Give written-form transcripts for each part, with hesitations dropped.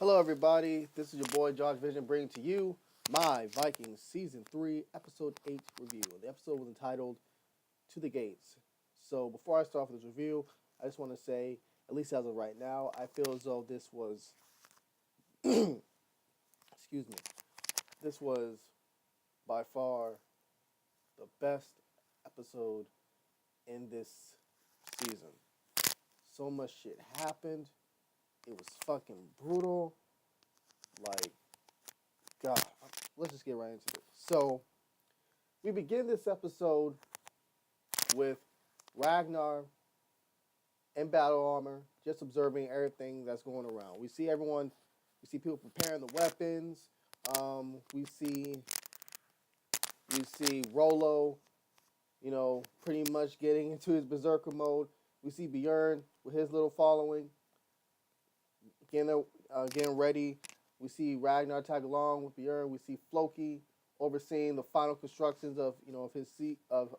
Hello, everybody. This is your boy Josh Vision bringing to you my Vikings Season 3, Episode 8 review. The episode was entitled To the Gates. So, before I start off with this review, I just want to say, at least as of right now, I feel as though this was, excuse me, this was by far the best episode in this season. So much shit happened. It was fucking brutal. Like, God, let's just get right into it. So, we begin this episode with Ragnar in battle armor, just observing everything that's going around. We see people preparing the weapons. Um, we see we see Rolo, pretty much getting into his berserker mode. We see Bjorn with his little following, getting ready. We see Ragnar tag along with Bjorn. We see Floki overseeing the final constructions of his seat of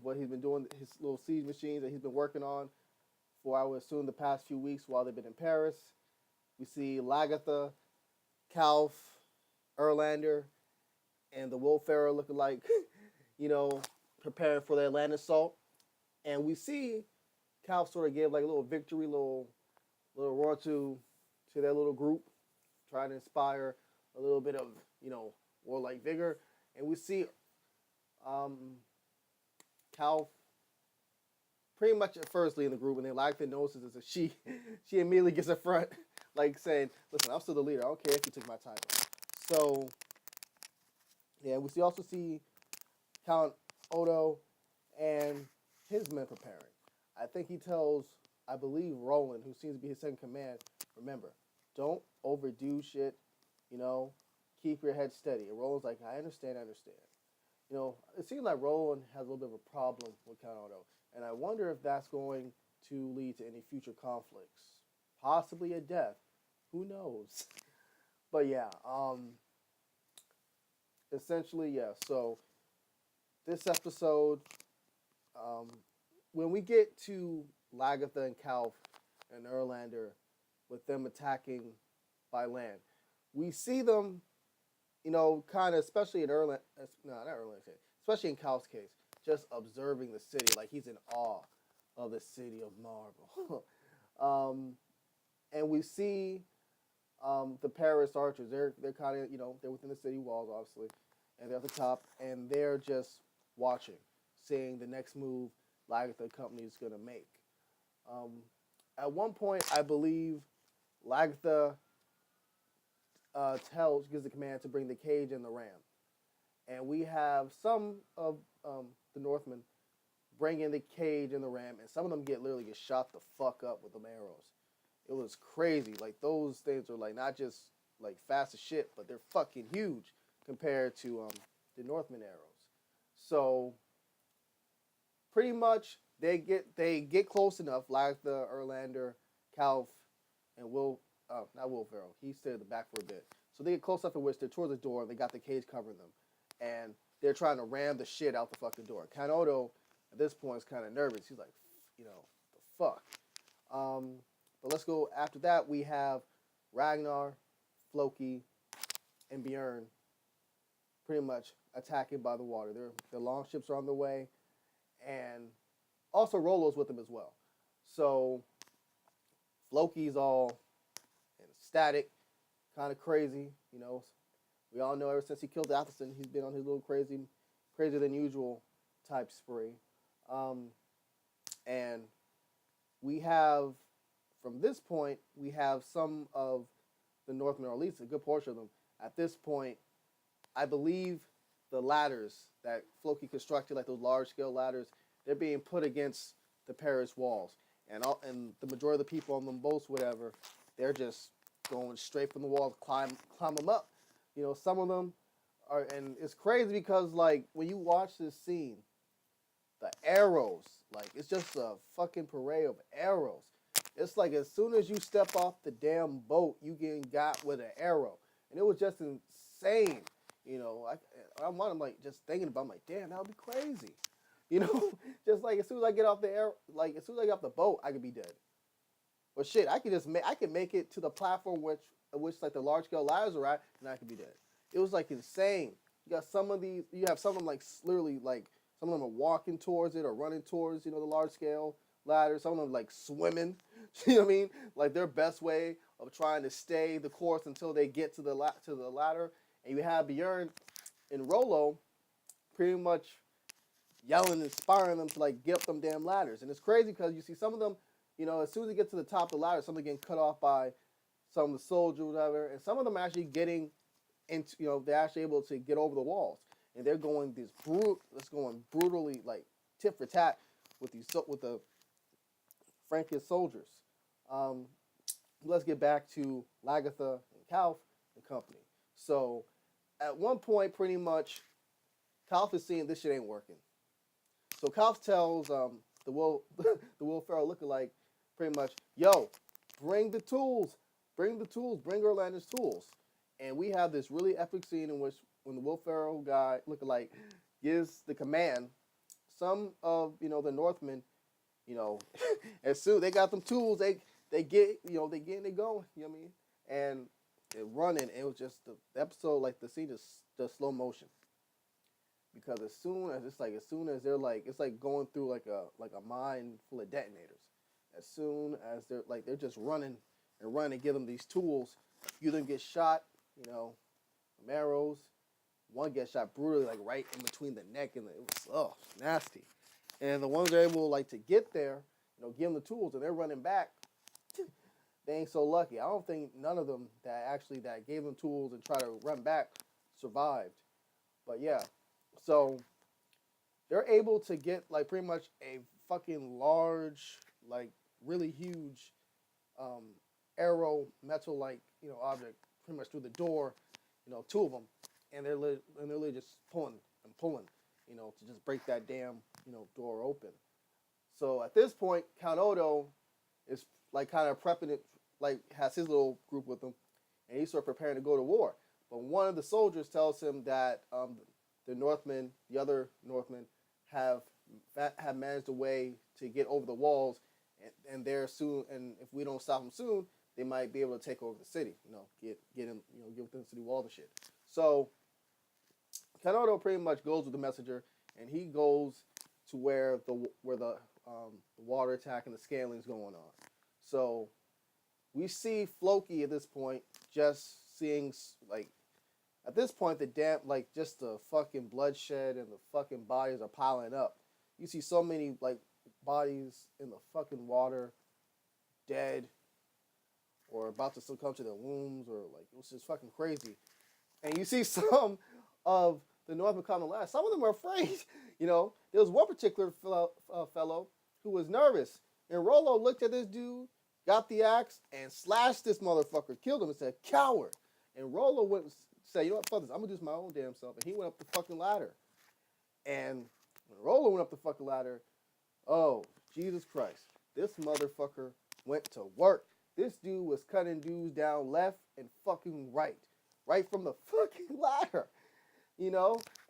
what he's been doing, his little siege machines that he's been working on for I would assume the past few weeks while they've been in Paris. We see Lagatha, Kalf, Erlander, and the Wolfarer looking like, you know, preparing for their land assault. And we see Kalf sort of give like a little victory, little roar to their little group, trying to inspire a little bit of, warlike vigor. And we see um, Kalf pretty much at first leading the group, and then Lagatha notices that she immediately gets in front, like saying, "Listen, I'm still the leader. I don't care if you took my title." So, yeah, also see Count Odo and his men preparing. I think he tells, I believe, Roland, who seems to be his second command, remember, don't overdo shit, keep your head steady. And Roland's like, I understand. It seems like Roland has a little bit of a problem with Count Odo. And I wonder if that's going to lead to any future conflicts. Possibly a death. Who knows? But yeah, essentially, yeah. So this episode, um, when we get to Lagatha and Kalf and Erlander with them attacking by land, we see them, kind of, especially in not Erlander, especially in Kalf's case, just observing the city, like he's in awe of the city of marble. And we see the Paris archers. They're kind of they're within the city walls, obviously, and they're at the top, and they're just watching, seeing the next move Lagatha company is gonna make. Um, at one point, I believe Lagatha gives the command to bring the cage and the ram, and we have some of the Northmen bring in the cage and the ram, and some of them literally get shot the fuck up with them arrows. It was crazy. Like those things are like not just like fast as shit, but they're fucking huge compared to the Northman arrows. So pretty much they get close enough, like the Erlander, Kalf, and not Will Ferrell. He stayed at the back for a bit. So they get close enough in which they're towards the door. They got the cage covering them, and they're trying to ram the shit out the fucking door. Kanoto at this point is kind of nervous. He's like, the fuck. But let's go. After that, we have Ragnar, Floki, and Bjorn pretty much attacking by the water. Their longships are on the way, and also Rolo's with them as well. So Floki's all ecstatic, kind of crazy. We all know ever since he killed Athelson, he's been on his little crazier than usual type spree. And we have, from this point, we have some of the Northmen, or at least a good portion of them. At this point, I believe the ladders that Floki constructed, like those large-scale ladders, they're being put against the Paris walls. And the majority of the people on them boats, whatever, they're just going straight from the walls, climb them up. Some of them are, and it's crazy because, like, when you watch this scene, the arrows, like, it's just a fucking parade of arrows. It's like as soon as you step off the damn boat, you getting got with an arrow. And it was just insane. I'm like just thinking about, I'm like, damn, that would be crazy. Just like as soon as I get off the boat, I could be dead. Well, shit, I could make it to the platform which like the large scale ladders are at, and I could be dead. It was like insane. You got some of these. You have some of them like literally like some of them are walking towards it or running towards the large scale ladder. Some of them like swimming. You know what I mean? Like their best way of trying to stay the course until they get to the ladder. And you have Bjorn and Rolo pretty much yelling and inspiring them to like get up them damn ladders. And it's crazy because you see some of them, as soon as they get to the top of the ladder, some of them getting cut off by some of the soldiers or whatever, and some of them actually getting into, they're actually able to get over the walls, and they're going going brutally like tit for tat with the Frankish soldiers. Um, let's get back to Lagatha and Kalf and company. So at one point, pretty much, Kalf is seeing this shit ain't working. So Kalf tells the Will Ferrell lookalike pretty much, yo, bring the tools, bring Orlando's tools. And we have this really epic scene in which when the Will Ferrell guy lookalike gives the command, some of the Northmen, as soon they got them tools, they get they going, you know what I mean? And they're running. It was just the episode, like the scene is just slow motion. Because as soon as they're like, it's like going through like a mine full of detonators. As soon as they're just running and give them these tools. A few of them get shot, from arrows. One gets shot brutally, like right in between the neck, and it was nasty. And the ones that are able like to get there, give them the tools, and they're running back. They ain't so lucky. I don't think none of them that gave them tools and try to run back survived. But yeah. So they're able to get like pretty much a fucking large, like really huge arrow metal like object pretty much through the door, two of them, and they're literally just pulling to just break that damn door open. So at this point, Count Odo is like kind of prepping it, like has his little group with him, and he's sort of preparing to go to war. But one of the soldiers tells him that the other Northmen, have managed a way to get over the walls, and they're soon. And if we don't stop them soon, they might be able to take over the city. Get in, get within the city walls and shit. So Kanoto pretty much goes with the messenger, and he goes to where the water attack and the scaling is going on. So we see Floki at this point just seeing like. At this point, just the fucking bloodshed and the fucking bodies are piling up. You see so many, like, bodies in the fucking water, dead, or about to succumb to their wounds, or, like, it was just fucking crazy. And you see some of the Northmen coming last. Some of them are afraid, There was one particular fellow who was nervous. And Rolo looked at this dude, got the axe, and slashed this motherfucker, killed him, and said, coward. And Rolo went... say, what, fuck this, I'm gonna do this my own damn self. And he went up the fucking ladder. And when Rolo went up the fucking ladder, oh, Jesus Christ. This motherfucker went to work. This dude was cutting dudes down left and fucking right. Right from the fucking ladder.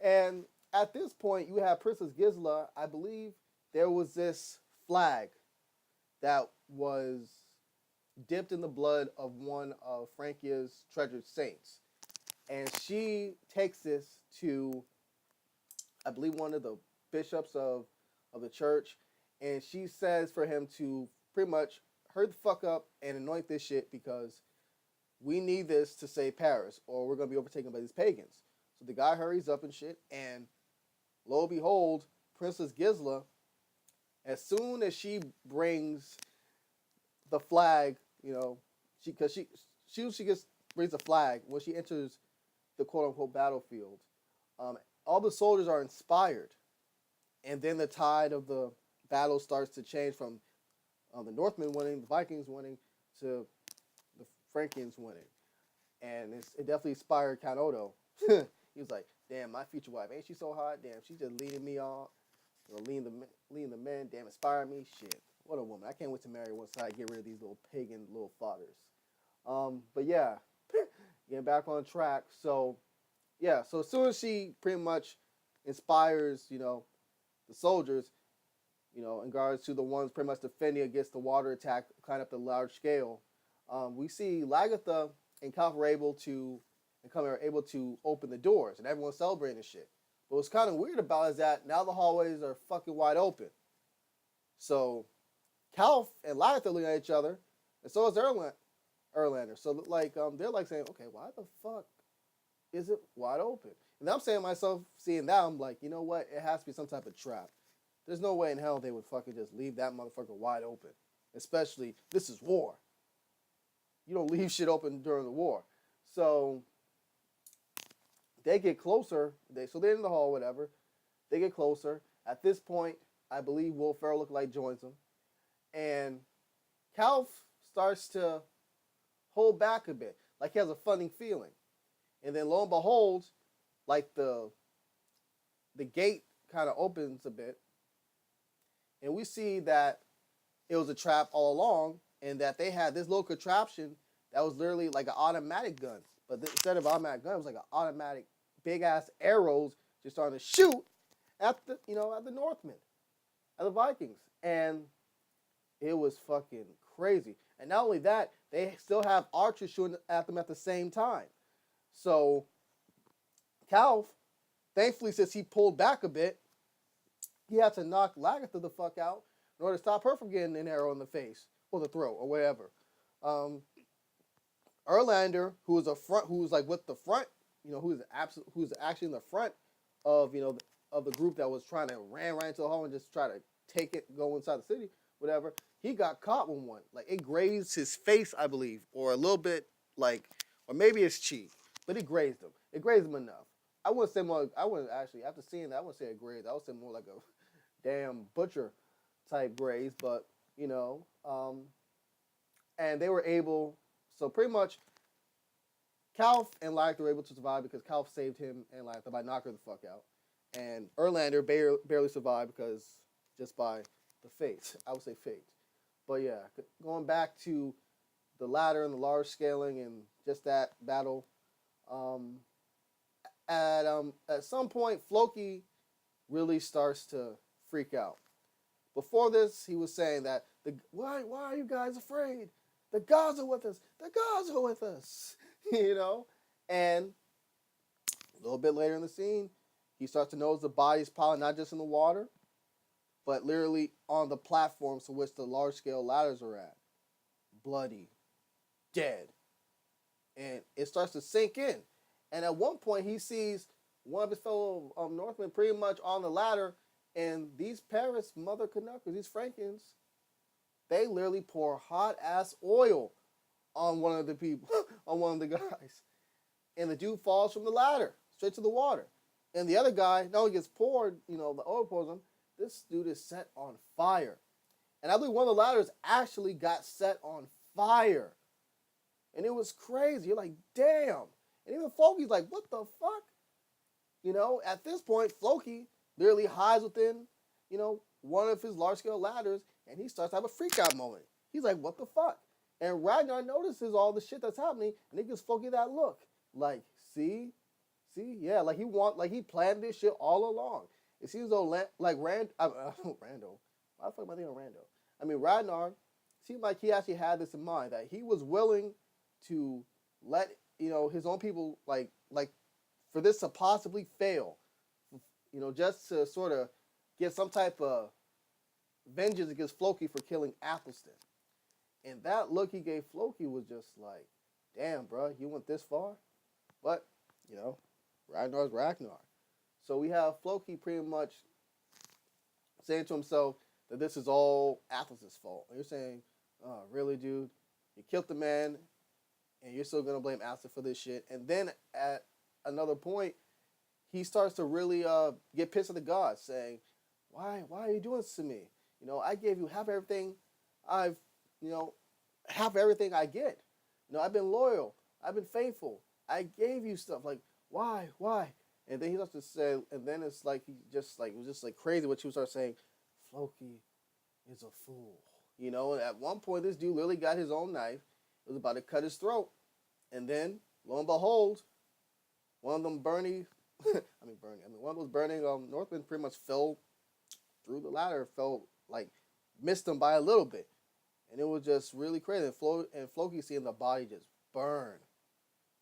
And at this point, you have Princess Gisela. I believe there was this flag that was dipped in the blood of one of Frankia's treasured saints. And she takes this to, I believe, one of the bishops of the church. And she says for him to pretty much hurry the fuck up and anoint this shit because we need this to save Paris or we're going to be overtaken by these pagans. So the guy hurries up and shit. And lo and behold, Princess Gisela, as soon as she brings the flag, she brings the flag when she enters the quote-unquote battlefield. All the soldiers are inspired. And then the tide of the battle starts to change from the Northmen winning, the Vikings winning, to the Frankians winning. And it definitely inspired Count Odo. He was like, damn, my future wife, ain't she so hot? Damn, she's just leading me on. Leading the men, damn, inspire me. Shit, what a woman. I can't wait to marry once I get rid of these little pagan little fathers. But yeah, getting back on track. So, yeah, so as soon as she pretty much inspires, the soldiers, in regards to the ones pretty much defending against the water attack, kind of the large scale. We see Lagatha and Calf are able to open the doors, and everyone's celebrating and shit. But what's kind of weird about it is that now the hallways are fucking wide open. So Calf and Lagatha looking at each other, and so is Erlander. So like they're like saying, okay, why the fuck is it wide open? And I'm saying to myself, seeing that, I'm like, you know what? It has to be some type of trap. There's no way in hell they would fucking just leave that motherfucker wide open. Especially, this is war. You don't leave shit open during the war. So they get closer. So they're in the hall, whatever. They get closer. At this point, I believe Will Ferrell lookalike joins them. And Calf starts to hold back a bit. Like he has a funny feeling. And then lo and behold, like the gate kind of opens a bit. And we see that it was a trap all along, and that they had this little contraption that was literally like an automatic gun. But instead of automatic gun, it was like an automatic big-ass arrows just starting to shoot at the Northmen, at the Vikings. And it was fucking crazy. And not only that, they still have archers shooting at them at the same time. So Calf, thankfully, since he pulled back a bit, he had to knock Lagatha the fuck out in order to stop her from getting an arrow in the face or the throat or whatever. Erlander, who was like with the front, who's actually in the front of of the group that was trying to ran right into the hall and just try to take it, go inside the city, whatever. He got caught with one. Like it grazed his face, I believe, or a little bit or maybe his cheek, but it grazed him. It grazed him enough. I wouldn't say more. I wouldn't actually, after seeing that, I wouldn't say a graze. I would say more like a damn butcher type graze, but and they were able. So pretty much, Calf and Lagatha were able to survive because Calf saved him and Lagatha by knocking her the fuck out, and Erlander barely survived because just by the fate. I would say fate, but yeah, going back to the ladder and the large scaling and just that battle. At some point, Floki really starts to freak out. Before this, he was saying that why are you guys afraid? The gods are with us. The gods are with us. And a little bit later in the scene, he starts to notice the bodies piling not just in the water, but literally on the platforms to which the large scale ladders are at. Bloody, dead. And it starts to sink in. And at one point, he sees one of his fellow Northmen pretty much on the ladder. And these Paris mother Canuckers, these Frankens, they literally pour hot-ass oil on one of the people, on one of the guys. And the dude falls from the ladder, straight to the water. And the other guy, not only gets poured, the oil pours him, this dude is set on fire. And I believe one of the ladders actually got set on fire. And it was crazy. You're like, damn. And even Floki's like, what the fuck? At this point, Floki literally hides within, one of his large-scale ladders, and he starts to have a freak-out moment. He's like, what the fuck? And Ragnar notices all the shit that's happening, and he gives Floki that look. Like, see? Yeah, like he planned this shit all along. It seems though, like Rando. Why the fuck am I thinking of Rando? I mean, Ragnar seemed like he actually had this in mind, that he was willing to let, his own people, like for this to possibly fail, just to sort of get some type of vengeance against Floki for killing Athelstan. And that look he gave Floki was just like, damn, bro, you went this far? But, Ragnar's Ragnar. So we have Floki pretty much saying to himself that this is all Athelstan's fault. And you're saying, oh, really, dude? You killed the man, and you're still going to blame Athelstan for this shit. And then at another point, he starts to really get pissed at the gods, saying, why are you doing this to me? I gave you half everything half everything I get. I've been loyal. I've been faithful. I gave you stuff. Like, why? And then he starts to say, and then it's like, it was just like crazy what you start saying, Floki is a fool. And at one point, this dude literally got his own knife. It was about to cut his throat. And then, lo and behold, one of them one of those burning Northmen pretty much fell through the ladder, fell like missed him by a little bit, and it was just really crazy. And Floki seeing the body just burn.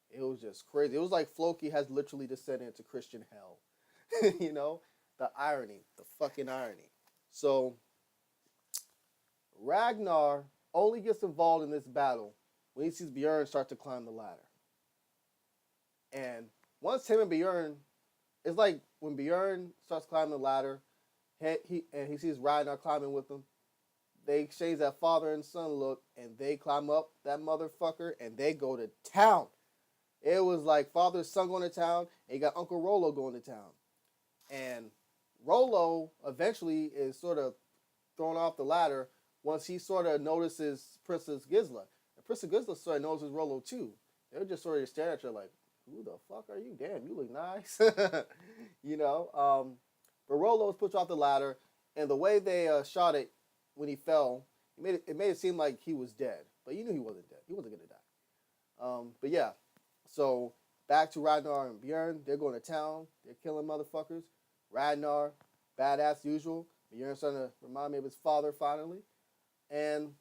It was just crazy. It was like Floki has literally descended into Christian hell. You know, the irony, the fucking irony. So Ragnar only gets involved in this battle when he sees Bjorn start to climb the ladder. And once him and Bjorn, it's like when Bjorn starts climbing the ladder, he sees Ragnar climbing with him. They exchange that father and son look, and they climb up that motherfucker, and they go to town. It was like father and son going to town, and you got Uncle Rollo going to town. And Rollo eventually is sort of thrown off the ladder once he sort of notices Princess Gisla. And Princess Gisla sort of notices Rollo too. They're just sort of staring at her like, who the fuck are you? Damn, you look nice. You know? But Rollo was pushed off the ladder, and the way they shot it when he fell, it made it seem like he was dead. But you knew he wasn't dead. He wasn't going to die. But yeah, so back to Ragnar and Bjorn. They're going to town. They're killing motherfuckers. Ragnar, badass usual. Bjorn's starting to remind me of his father finally. And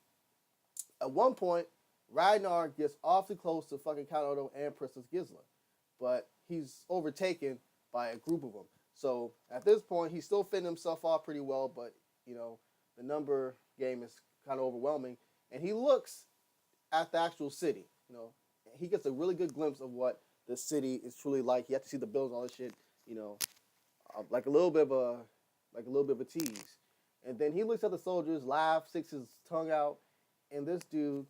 at one point, Ragnar gets awfully close to fucking Count Odo and Princess Gisla. But he's overtaken by a group of them. So at this point, he's still fitting himself off pretty well, but, you know, the number game is kind of overwhelming. And he looks at the actual city, you know. He gets a really good glimpse of what the city is truly like. You have to see the buildings, all this shit, you know, like a little bit of a tease. And then he looks at the soldiers, laughs, sticks his tongue out, and this dude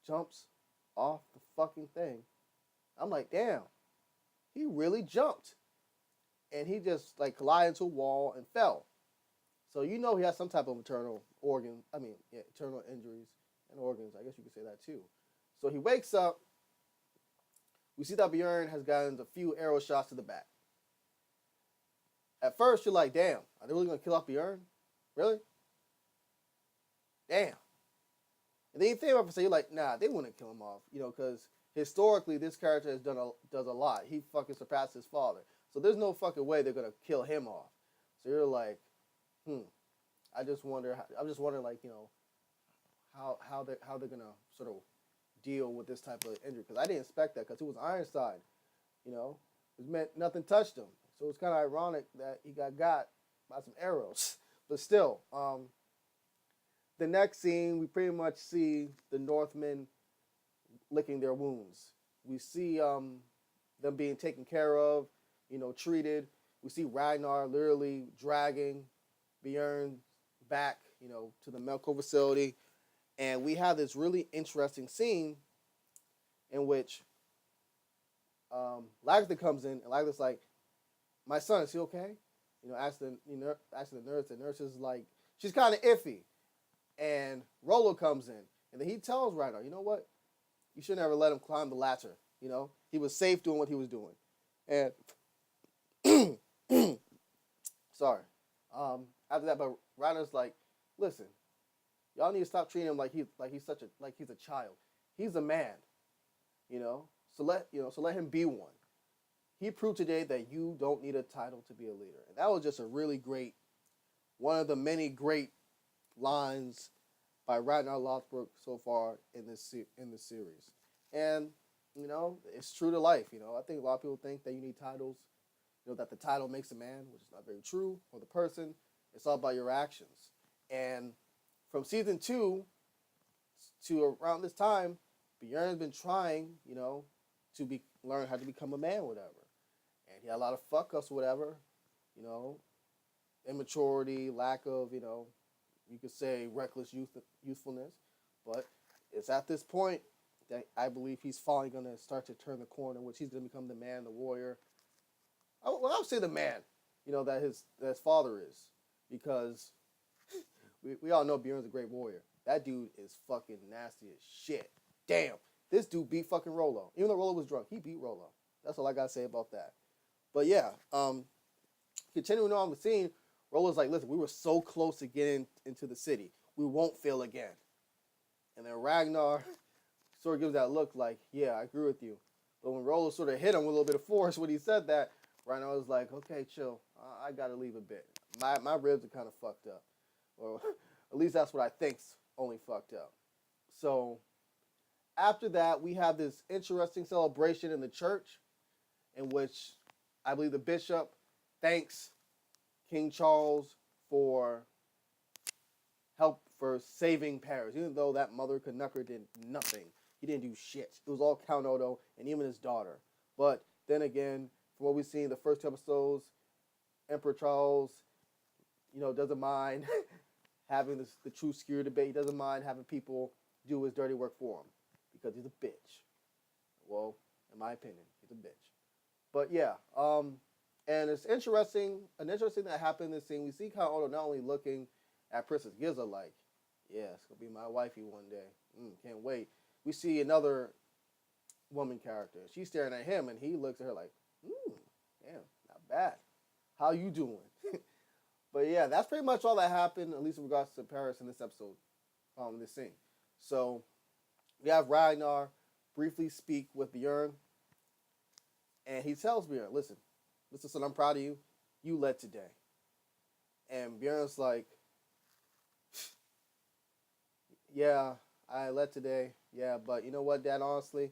jumps off the fucking thing. I'm like, damn, he really jumped. And he just like collided into a wall and fell. So you know he has some type of internal injuries and organs. I guess you could say that too. So he wakes up. We see that Bjorn has gotten a few arrow shots to the back. At first, you're like, damn, are they really going to kill off Bjorn? Really? Damn. And then you think about it, you're like, nah, they wouldn't kill him off. You know, because historically, this character does a lot. He fucking surpassed his father. So there's no fucking way they're going to kill him off. So you're like, I'm just wondering, like, you know, how they're going to sort of deal with this type of injury. Because I didn't expect that, because he was Ironside. You know, it meant nothing touched him. So it's kind of ironic that he got by some arrows. But still, the next scene, we pretty much see the Northmen licking their wounds. We see them being taken care of, you know, treated. We see Ragnar literally dragging Bjorn back, you know, to the medical facility. And we have this really interesting scene in which Lagertha comes in, and Lagertha's like, my son, is he okay? You know, ask the nurse. The nurse is like, she's kind of iffy. And Rollo comes in, and then he tells Ragnar, you know what? You should never let him climb the ladder. You know, he was safe doing what he was doing. And sorry. After that, but Ragnar's like, listen, y'all need to stop treating him like he's a child. He's a man. You know, so let him be one. He proved today that you don't need a title to be a leader. And that was just a really great, one of the many great lines by Ragnar Lothbrok so far in this series. And, you know, it's true to life. You know, I think a lot of people think that you need titles, you know, that the title makes a man, which is not very true, or the person. It's all about your actions. And from season 2 to around this time, Bjorn's been trying, you know, to learn how to become a man, whatever. And he had a lot of fuck-ups, whatever, you know, immaturity, lack of, you know, you could say reckless youthfulness. But it's at this point that I believe he's finally going to start to turn the corner, which he's going to become the man, the warrior. I would say the man, you know, that his father is. Because we all know Bjorn's a great warrior. That dude is fucking nasty as shit. Damn. This dude beat fucking Rollo. Even though Rollo was drunk, he beat Rollo. That's all I got to say about that. But yeah, continuing on the scene, Rollo's like, listen, we were so close to getting into the city. We won't fail again. And then Ragnar sort of gives that look like, yeah, I agree with you. But when Rollo sort of hit him with a little bit of force when he said that, Ragnar was like, okay, chill. I got to leave a bit. My ribs are kind of fucked up. or at least that's what I think's only fucked up. So after that, we have this interesting celebration in the church in which I believe the bishop thanks King Charles for help for saving Paris, even though that mother Canucker did nothing. He didn't do shit. It was all Count Odo and even his daughter. But then again, from what we've seen in the first two episodes, Emperor Charles, doesn't mind having the true skewer debate. He doesn't mind having people do his dirty work for him because he's a bitch. Well, in my opinion, he's a bitch. But yeah, and it's interesting. An interesting that happened in this scene. We see Count Odo not only looking at Princess Giza like, yeah, it's gonna be my wifey one day. Can't wait. We see another woman character. She's staring at him, and he looks at her like, damn, not bad. How you doing? But yeah, that's pretty much all that happened, at least in regards to Paris in this episode, this scene. So we have Ragnar briefly speak with Bjorn, and he tells Bjorn, listen, son, I'm proud of you. You led today. And Bjorn's like, yeah, I led today. Yeah, but you know what, Dad, honestly,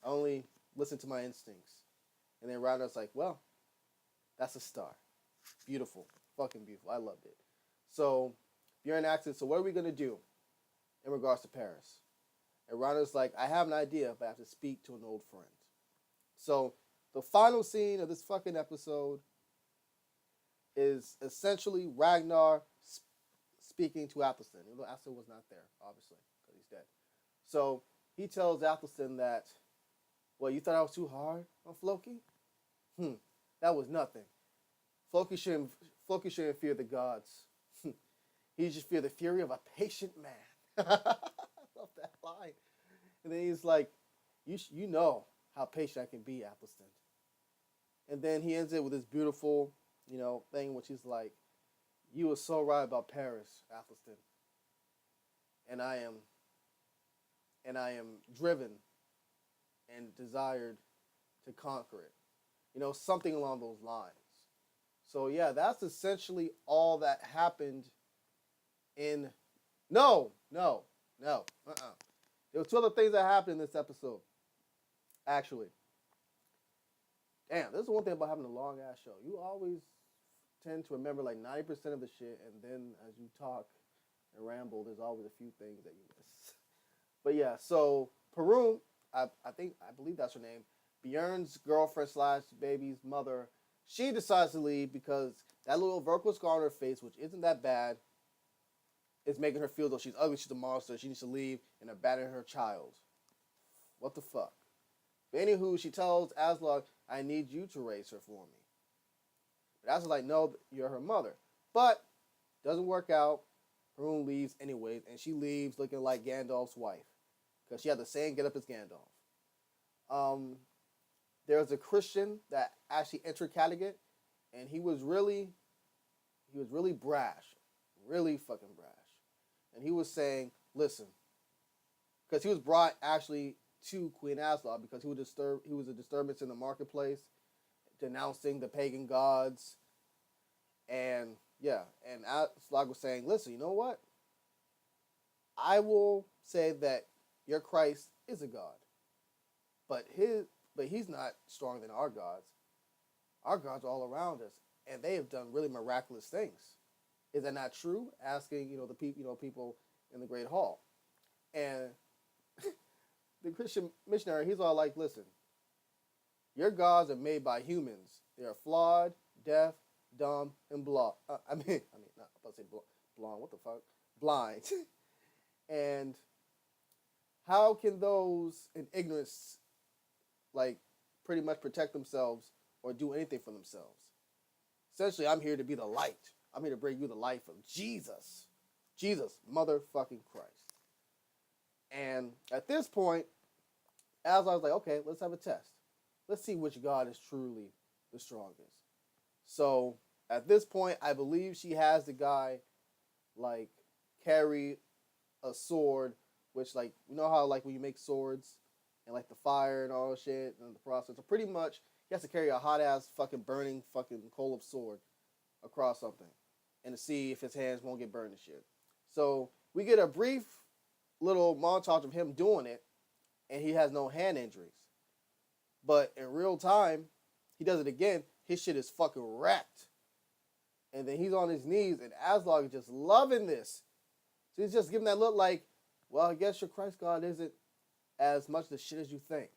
I only listen to my instincts. And then Ragnar's like, well, that's a start. Beautiful. Fucking beautiful. I loved it. So Bjorn asks, so what are we going to do in regards to Paris? And Ragnar's like, I have an idea, but I have to speak to an old friend. So the final scene of this fucking episode is essentially Ragnar speaking to Athelstan. Even though Athelstan was not there, obviously, because he's dead. So he tells Athelstan that, well, you thought I was too hard on Floki? That was nothing. Floki shouldn't fear the gods. He should fear the fury of a patient man. I love that line. And then he's like, you know how patient I can be, Athelstan. And then he ends it with this beautiful, thing, which is like, you were so right about Paris, Athelstan. And I am driven and desired to conquer it. Something along those lines. So yeah, that's essentially all that happened in No. There were two other things that happened in this episode. Actually. Damn, this is one thing about having a long ass show. You always tend to remember like 90% of the shit, and then as you talk and ramble, there's always a few things that you miss. But yeah, so Perun, I believe that's her name, Bjorn's girlfriend / baby's mother, she decides to leave because that little vertical scar on her face, which isn't that bad, is making her feel though she's ugly, she's a monster, she needs to leave and abandon her child. What the fuck? But anywho, she tells Aslog, I need you to raise her for me. But Aslog's like, no, you're her mother. But doesn't work out. Perun leaves anyways, and she leaves looking like Gandalf's wife. Because she had the same get up as Gandalf. There's a Christian that actually entered Kattegat, and he was really brash. Really fucking brash. And he was saying, listen, because he was brought actually to Queen Aslog because he was a disturbance in the marketplace, denouncing the pagan gods. And yeah, and Aslog was saying, listen, you know what? I will say that your Christ is a god. But he's not stronger than our gods. Our gods are all around us, and they have done really miraculous things. Is that not true? Asking, the people in the Great Hall. And the Christian missionary, he's all like, listen, your gods are made by humans. They are flawed, deaf, dumb, and blind. Not I'm about to say blonde. What the fuck? Blind. And how can those in ignorance, like, pretty much protect themselves or do anything for themselves? Essentially, I'm here to be the light. I'm here to bring you the life of Jesus. Jesus, motherfucking Christ. And at this point, as I was like, okay, let's have a test. Let's see which God is truly the strongest. So at this point, I believe she has the guy, like, carry a sword, which, like, how, like, when you make swords and, like, the fire and all that shit and the process. So pretty much, he has to carry a hot-ass fucking burning fucking coal of sword across something. and to see if his hands won't get burned and shit. So we get a brief little montage of him doing it, and he has no hand injuries. But in real time, he does it again. His shit is fucking wrecked. And then he's on his knees, and Aslog is just loving this. So he's just giving that look like, well, I guess your Christ God isn't as much the shit as you think.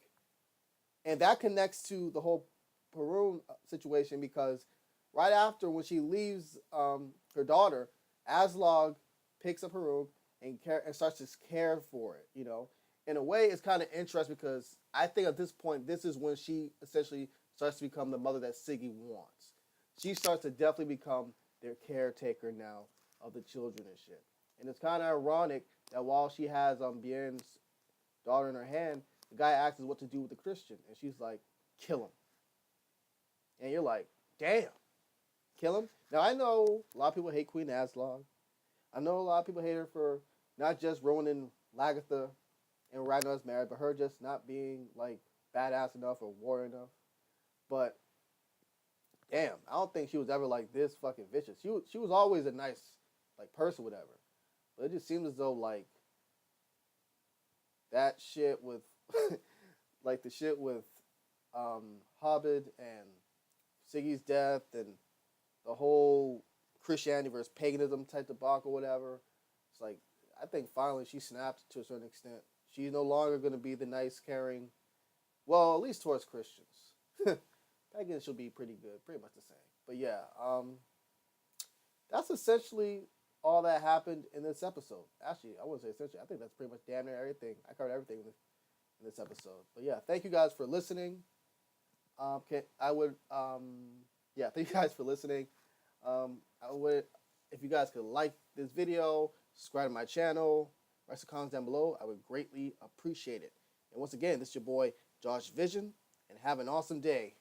And that connects to the whole Perun situation, because right after, when she leaves her daughter, Aslog picks up Perun and starts to care for it, you know. In a way, it's kind of interesting, because I think at this point, this is when she essentially starts to become the mother that Siggy wants. She starts to definitely become their caretaker now of the children and shit. And it's kind of ironic that while she has Bien's daughter in her hand, the guy asks her what to do with the Christian. And she's like, kill him. And you're like, damn, kill him? Now, I know a lot of people hate Queen Aslog. I know a lot of people hate her for not just ruining Lagertha and Ragnar's marriage, but her just not being, like, badass enough or warrior enough. But, damn, I don't think she was ever, like, this fucking vicious. She was always a nice, like, person, whatever. But it just seems as though, like, that shit with, like, the shit with Hobbit and Siggy's death and the whole Christianity versus paganism type debacle, whatever. It's like, I think finally she snapped to a certain extent. She's no longer going to be the nice, caring, well, at least towards Christians. Pagans she'll be pretty good, pretty much the same. But yeah, that's essentially all that happened in this episode. Actually, I wouldn't say essentially. I think that's pretty much damn near everything. I covered everything in this episode. But yeah, thank you guys for listening. Thank you guys for listening. I would, if you guys could like this video, subscribe to my channel, write some comments down below, I would greatly appreciate it. And once again, this is your boy, Josh Vision, and have an awesome day.